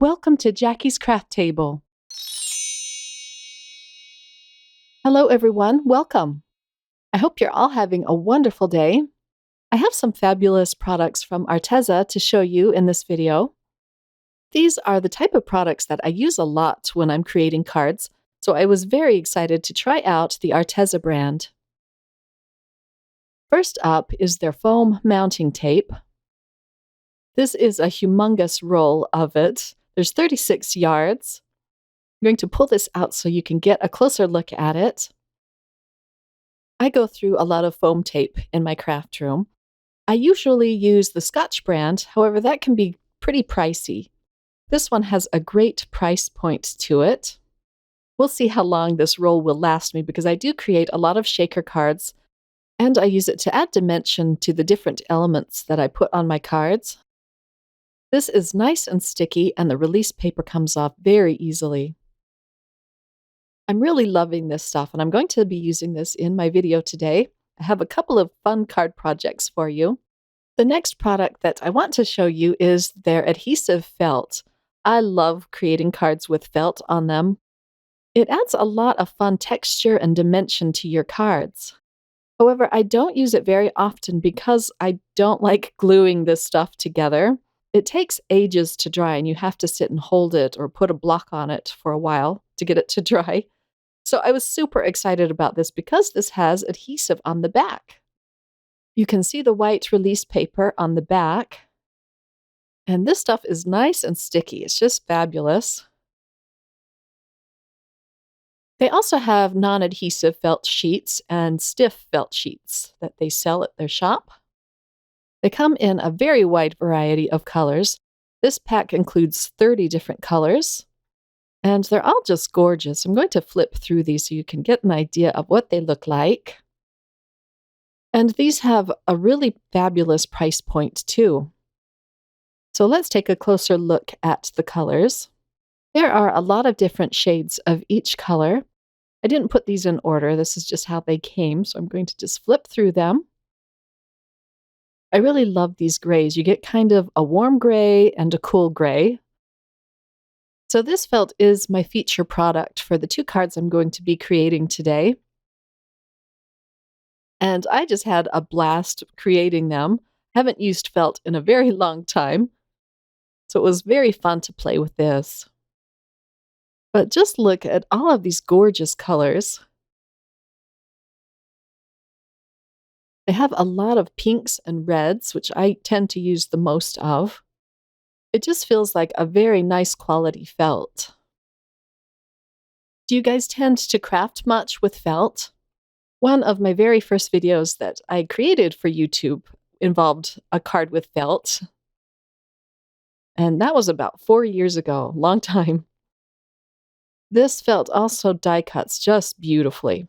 Welcome to Jackie's Craft Table. Hello everyone, welcome. I hope you're all having a wonderful day. I have some fabulous products from Arteza to show you in this video. These are the type of products that I use a lot when I'm creating cards, so I was very excited to try out the Arteza brand. First up is their foam mounting tape. This is a humongous roll of it. There's 36 yards. I'm going to pull this out so you can get a closer look at it. I go through a lot of foam tape in my craft room. I usually use the Scotch brand, however, that can be pretty pricey. This one has a great price point to it. We'll see how long this roll will last me because I do create a lot of shaker cards, and I use it to add dimension to the different elements that I put on my cards. This is nice and sticky, and the release paper comes off very easily. I'm really loving this stuff, and I'm going to be using this in my video today. I have a couple of fun card projects for you. The next product that I want to show you is their adhesive felt. I love creating cards with felt on them. It adds a lot of fun texture and dimension to your cards. However, I don't use it very often because I don't like gluing this stuff together. It takes ages to dry, and you have to sit and hold it or put a block on it for a while to get it to dry. So I was super excited about this because this has adhesive on the back. You can see the white release paper on the back. And this stuff is nice and sticky. It's just fabulous. They also have non-adhesive felt sheets and stiff felt sheets that they sell at their shop. They come in a very wide variety of colors. This pack includes 30 different colors. And they're all just gorgeous. I'm going to flip through these so you can get an idea of what they look like. And these have a really fabulous price point too. So let's take a closer look at the colors. There are a lot of different shades of each color. I didn't put these in order. This is just how they came. So I'm going to just flip through them. I really love these grays. You get kind of a warm gray and a cool gray. So this felt is my feature product for the two cards I'm going to be creating today. And I just had a blast creating them. Haven't used felt in a very long time. So it was very fun to play with this. But just look at all of these gorgeous colors. They have a lot of pinks and reds, which I tend to use the most of. It just feels like a very nice quality felt. Do you guys tend to craft much with felt? One of my very first videos that I created for YouTube involved a card with felt. And that was about 4 years ago, long time. This felt also die cuts just beautifully.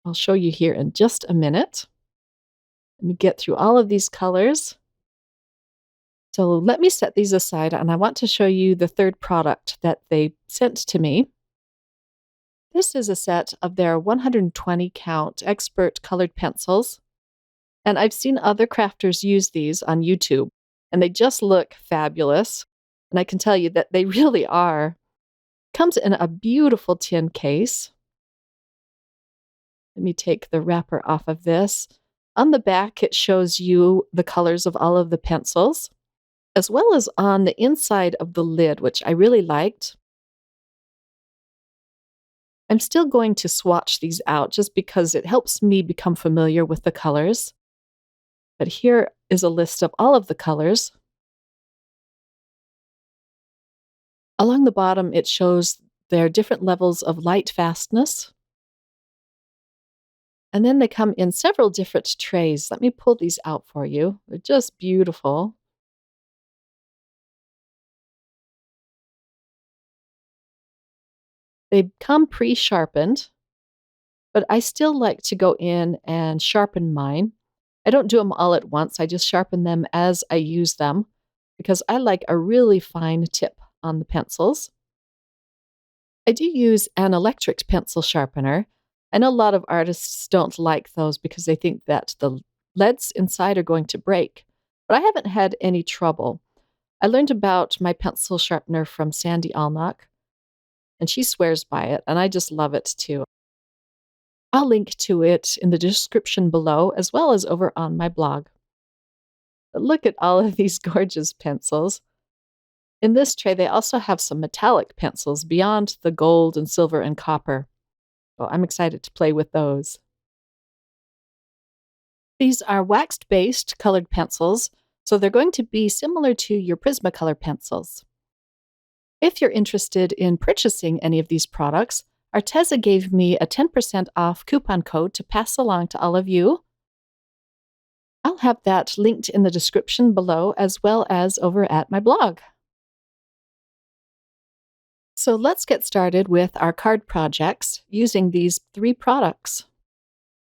I'll show you here in just a minute. Let me get through all of these colors. So let me set these aside, and I want to show you the third product that they sent to me. This is a set of their 120 count expert colored pencils. And I've seen other crafters use these on YouTube, and they just look fabulous. And I can tell you that they really are. Comes in a beautiful tin case. Let me take the wrapper off of this. On the back, it shows you the colors of all of the pencils, as well as on the inside of the lid, which I really liked. I'm still going to swatch these out just because it helps me become familiar with the colors. But here is a list of all of the colors. Along the bottom, it shows their different levels of light fastness. And then they come in several different trays. Let me pull these out for you. They're just beautiful. They come pre-sharpened, but I still like to go in and sharpen mine. I don't do them all at once. I just sharpen them as I use them because I like a really fine tip on the pencils. I do use an electric pencil sharpener. I know a lot of artists don't like those because they think that the leads inside are going to break, but I haven't had any trouble. I learned about my pencil sharpener from Sandy Alnock, and she swears by it, and I just love it too. I'll link to it in the description below, as well as over on my blog. But look at all of these gorgeous pencils. In this tray, they also have some metallic pencils beyond the gold and silver and copper. So I'm excited to play with those. These are waxed-based colored pencils, so they're going to be similar to your Prismacolor pencils. If you're interested in purchasing any of these products, Arteza gave me a 10% off coupon code to pass along to all of you. I'll have that linked in the description below, as well as over at my blog. So let's get started with our card projects using these 3 products.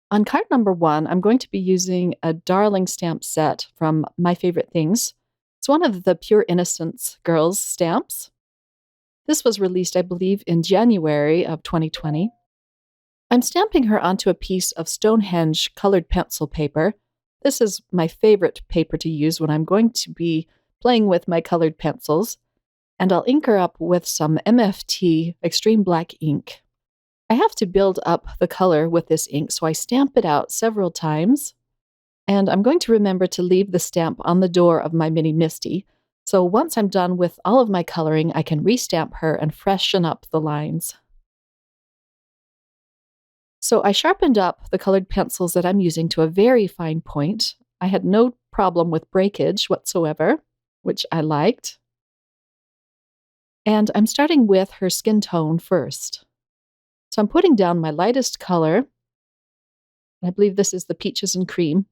On card number 1, I'm going to be using a darling stamp set from My Favorite Things. It's one of the Pure Innocence Girls stamps. This was released, I believe, in January of 2020. I'm stamping her onto a piece of Stonehenge colored pencil paper. This is my favorite paper to use when I'm going to be playing with my colored pencils, and I'll ink her up with some MFT Extreme Black ink. I have to build up the color with this ink, so I stamp it out several times, and I'm going to remember to leave the stamp on the door of my Mini Misty, so once I'm done with all of my coloring, I can restamp her and freshen up the lines. So I sharpened up the colored pencils that I'm using to a very fine point. I had no problem with breakage whatsoever, which I liked. And I'm starting with her skin tone first. So I'm putting down my lightest color. I believe this is the Peaches and Cream.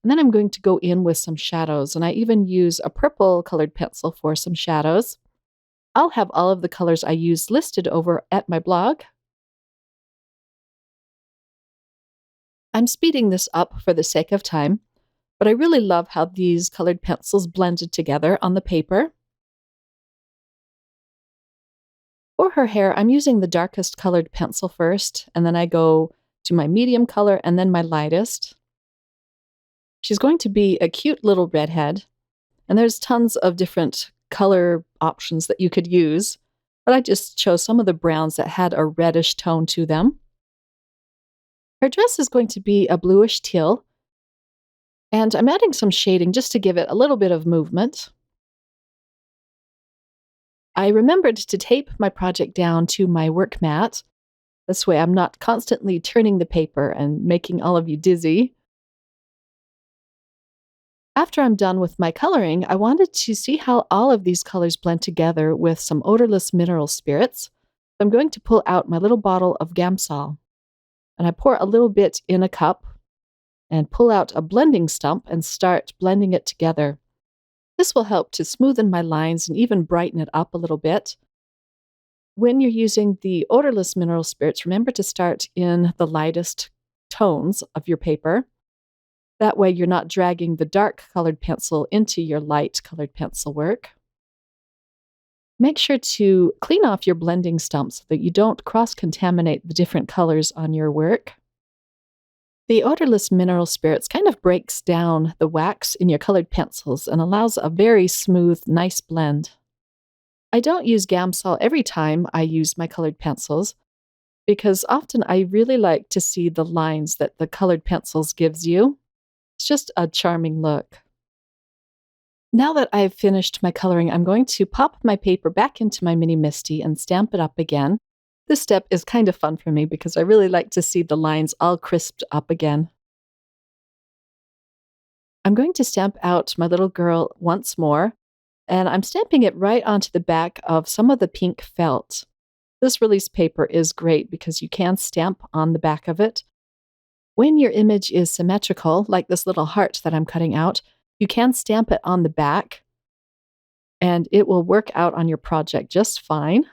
And then I'm going to go in with some shadows, and I even use a purple colored pencil for some shadows. I'll have all of the colors I use listed over at my blog. I'm speeding this up for the sake of time, but I really love how these colored pencils blended together on the paper. For her hair, I'm using the darkest colored pencil first, and then I go to my medium color and then my lightest. She's going to be a cute little redhead, and there's tons of different color options that you could use, but I just chose some of the browns that had a reddish tone to them. Her dress is going to be a bluish teal, and I'm adding some shading just to give it a little bit of movement. I remembered to tape my project down to my work mat. This way I'm not constantly turning the paper and making all of you dizzy. After I'm done with my coloring, I wanted to see how all of these colors blend together with some odorless mineral spirits. I'm going to pull out my little bottle of Gamsol, and I pour a little bit in a cup and pull out a blending stump and start blending it together. This will help to smoothen my lines and even brighten it up a little bit. When you're using the odorless mineral spirits, remember to start in the lightest tones of your paper. That way you're not dragging the dark colored pencil into your light colored pencil work. Make sure to clean off your blending stumps so that you don't cross-contaminate the different colors on your work. The odorless mineral spirits kind of breaks down the wax in your colored pencils and allows a very smooth, nice blend. I don't use Gamsol every time I use my colored pencils, because often I really like to see the lines that the colored pencils gives you. It's just a charming look. Now that I've finished my coloring, I'm going to pop my paper back into my Mini Misty and stamp it up again. This step is kind of fun for me because I really like to see the lines all crisped up again. I'm going to stamp out my little girl once more, and I'm stamping it right onto the back of some of the pink felt. This release paper is great because you can stamp on the back of it. When your image is symmetrical, like this little heart that I'm cutting out, you can stamp it on the back, and it will work out on your project just fine.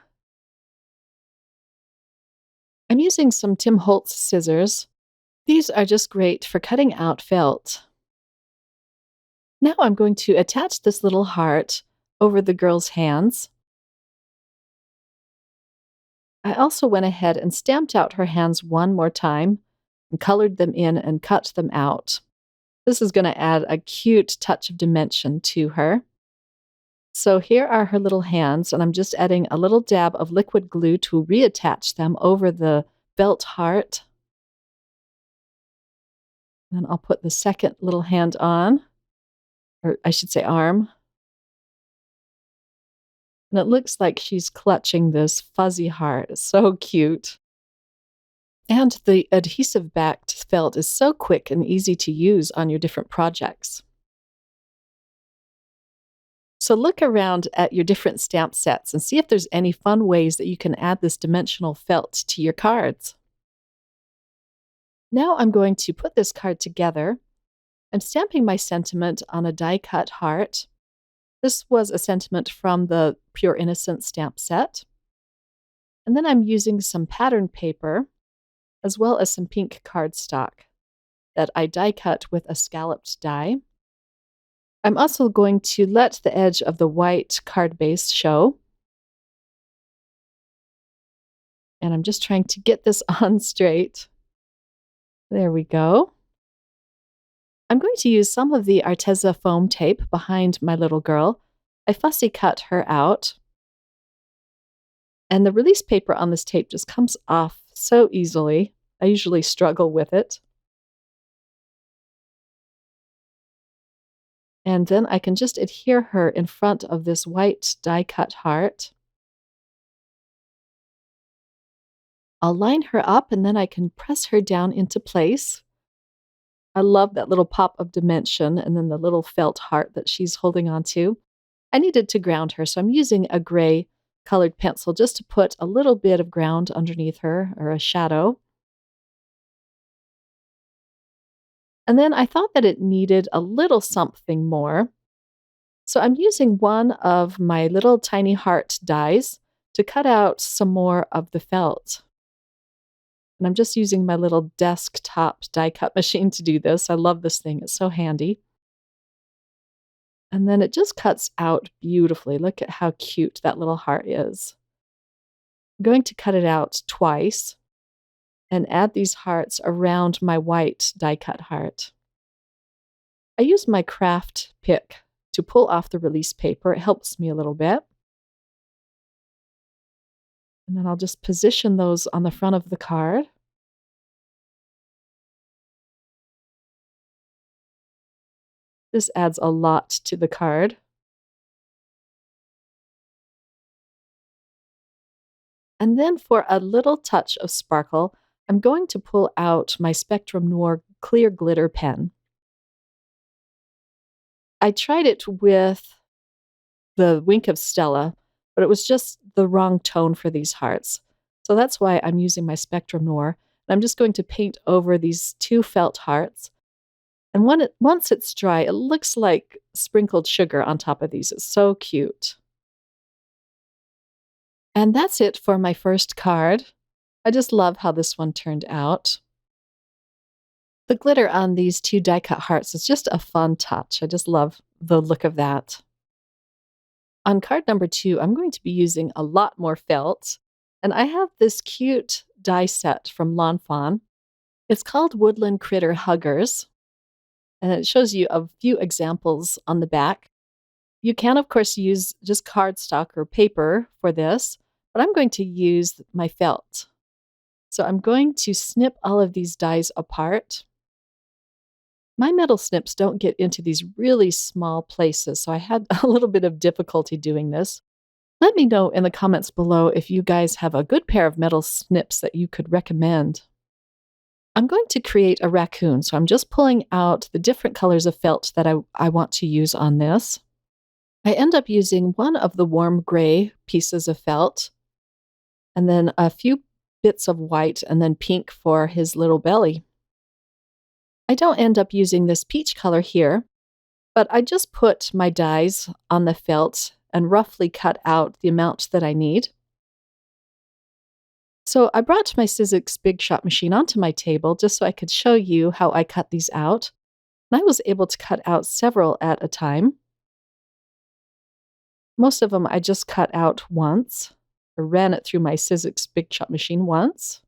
I'm using some Tim Holtz scissors. These are just great for cutting out felt. Now I'm going to attach this little heart over the girl's hands. I also went ahead and stamped out her hands one more time and colored them in and cut them out. This is going to add a cute touch of dimension to her. So here are her little hands, and I'm just adding a little dab of liquid glue to reattach them over the felt heart. Then I'll put the second little hand on, or I should say arm. And it looks like she's clutching this fuzzy heart. It's so cute. And the adhesive backed felt is so quick and easy to use on your different projects. So look around at your different stamp sets and see if there's any fun ways that you can add this dimensional felt to your cards. Now I'm going to put this card together. I'm stamping my sentiment on a die-cut heart. This was a sentiment from the Pure Innocence stamp set. And then I'm using some pattern paper as well as some pink cardstock that I die-cut with a scalloped die. I'm also going to let the edge of the white card base show. And I'm just trying to get this on straight. There we go. I'm going to use some of the Arteza foam tape behind my little girl. I fussy cut her out. And the release paper on this tape just comes off so easily. I usually struggle with it. And then I can just adhere her in front of this white die-cut heart. I'll line her up and then I can press her down into place. I love that little pop of dimension and then the little felt heart that she's holding on to. I needed to ground her, so I'm using a gray colored pencil just to put a little bit of ground underneath her, or a shadow. And then I thought that it needed a little something more. So I'm using one of my little tiny heart dies to cut out some more of the felt. And I'm just using my little desktop die cut machine to do this. I love this thing. It's so handy. And then it just cuts out beautifully. Look at how cute that little heart is. I'm going to cut it out twice and add these hearts around my white die cut heart. I use my craft pick to pull off the release paper. It helps me a little bit. And then I'll just position those on the front of the card. This adds a lot to the card. And then for a little touch of sparkle, I'm going to pull out my Spectrum Noir clear glitter pen. I tried it with the Wink of Stella, but it was just the wrong tone for these hearts. So that's why I'm using my Spectrum Noir. And I'm just going to paint over these two felt hearts. And once it's dry, it looks like sprinkled sugar on top of these. It's so cute. And that's it for my first card. I just love how this one turned out. The glitter on these two die-cut hearts is just a fun touch. I just love the look of that. On card number 2, I'm going to be using a lot more felt. And I have this cute die set from Lawn Fawn. It's called Woodland Critter Huggers. And it shows you a few examples on the back. You can, of course, use just cardstock or paper for this, but I'm going to use my felt. So I'm going to snip all of these dies apart. My metal snips don't get into these really small places, so I had a little bit of difficulty doing this. Let me know in the comments below if you guys have a good pair of metal snips that you could recommend. I'm going to create a raccoon, so I'm just pulling out the different colors of felt that I want to use on this. I end up using one of the warm gray pieces of felt, and then a few bits of white, and then pink for his little belly. I don't end up using this peach color here, but I just put my dies on the felt and roughly cut out the amount that I need. So I brought my Sizzix Big Shot machine onto my table just so I could show you how I cut these out. And I was able to cut out several at a time. Most of them I just cut out once, or ran it through my Sizzix Big Shot machine once.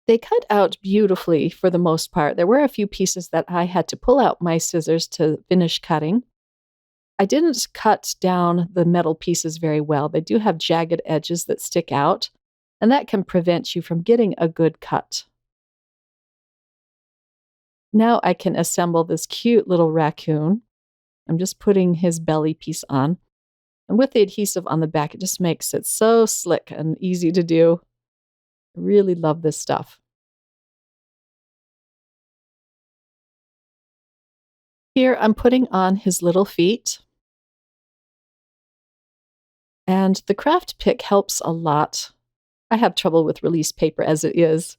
They cut out beautifully for the most part. There were a few pieces that I had to pull out my scissors to finish cutting. I didn't cut down the metal pieces very well. They do have jagged edges that stick out, and that can prevent you from getting a good cut. Now I can assemble this cute little raccoon. I'm just putting his belly piece on. And with the adhesive on the back, it just makes it so slick and easy to do. I really love this stuff. Here I'm putting on his little feet. And the craft pick helps a lot. I have trouble with release paper as it is.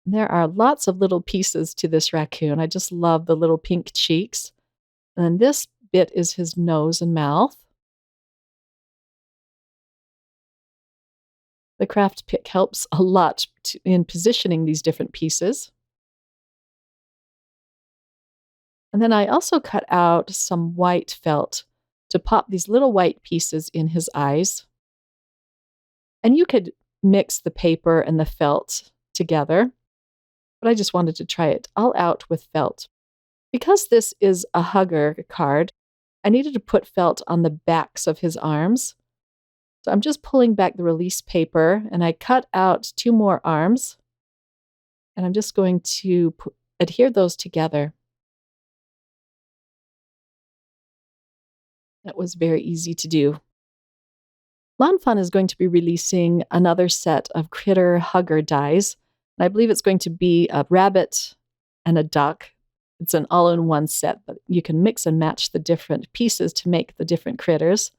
There are lots of little pieces to this raccoon. I just love the little pink cheeks. And this bit is his nose and mouth. The craft pick helps a lot in positioning these different pieces. And then I also cut out some white felt to pop these little white pieces in his eyes. And you could mix the paper and the felt together, but I just wanted to try it all out with felt. Because this is a hugger card, I needed to put felt on the backs of his arms. So I'm just pulling back the release paper, and I cut out 2 more arms, and I'm just going to adhere those together. That was very easy to do. Lawn Fun is going to be releasing another set of critter hugger dies, and I believe it's going to be a rabbit and a duck. It's an all-in-one set, but you can mix and match the different pieces to make the different critters.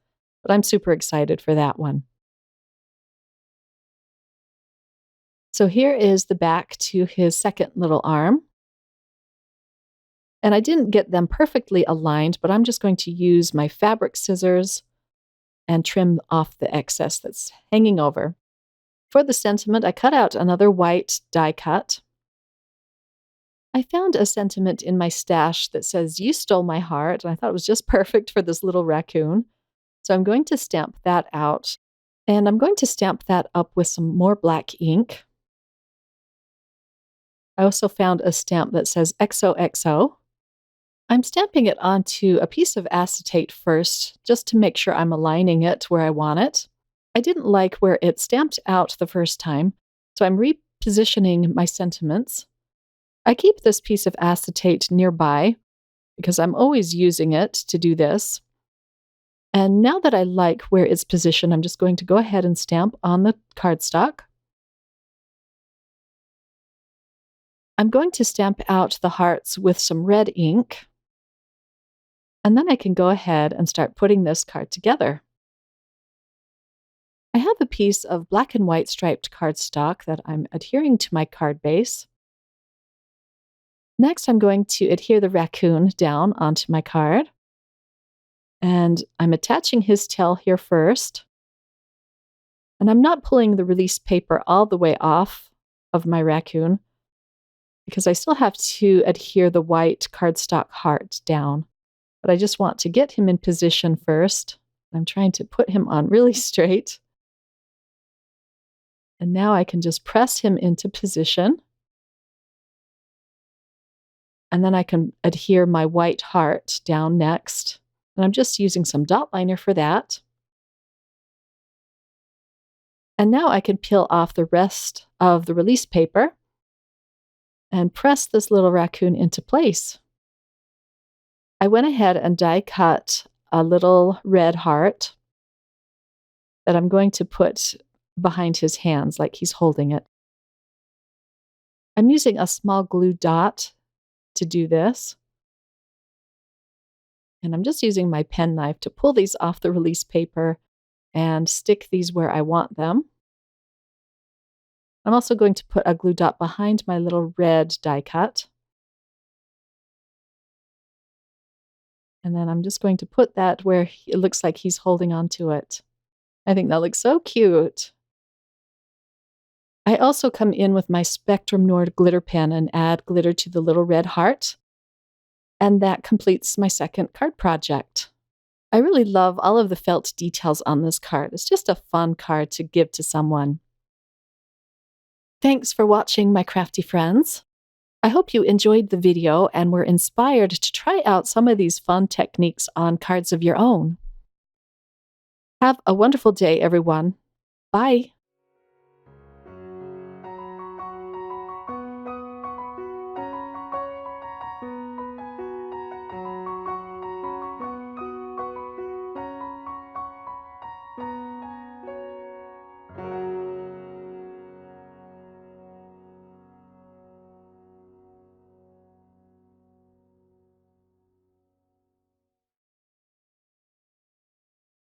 But I'm super excited for that one. So here is the back to his second little arm. And I didn't get them perfectly aligned, but I'm just going to use my fabric scissors and trim off the excess that's hanging over. For the sentiment, I cut out another white die cut. I found a sentiment in my stash that says, "You stole my heart," and I thought it was just perfect for this little raccoon. So I'm going to stamp that out, and I'm going to stamp that up with some more black ink. I also found a stamp that says XOXO. I'm stamping it onto a piece of acetate first, just to make sure I'm aligning it where I want it. I didn't like where it stamped out the first time, so I'm repositioning my sentiments. I keep this piece of acetate nearby because I'm always using it to do this. And now that I like where it's positioned, I'm just going to go ahead and stamp on the cardstock. I'm going to stamp out the hearts with some red ink. And then I can go ahead and start putting this card together. I have a piece of black and white striped cardstock that I'm adhering to my card base. Next, I'm going to adhere the raccoon down onto my card. And I'm attaching his tail here first. And I'm not pulling the release paper all the way off of my raccoon because I still have to adhere the white cardstock heart down. But I just want to get him in position first. I'm trying to put him on really straight. And now I can just press him into position. And then I can adhere my white heart down next. And I'm just using some dot liner for that. And now I can peel off the rest of the release paper and press this little raccoon into place. I went ahead and die cut a little red heart that I'm going to put behind his hands like he's holding it. I'm using a small glue dot to do this. And I'm just using my pen knife to pull these off the release paper and stick these where I want them. I'm also going to put a glue dot behind my little red die cut. And then I'm just going to put that where it looks like he's holding on to it. I think that looks so cute. I also come in with my Spectrum Nord glitter pen and add glitter to the little red heart. And that completes my second card project. I really love all of the felt details on this card. It's just a fun card to give to someone. Thanks for watching, my crafty friends. I hope you enjoyed the video and were inspired to try out some of these fun techniques on cards of your own. Have a wonderful day, everyone. Bye.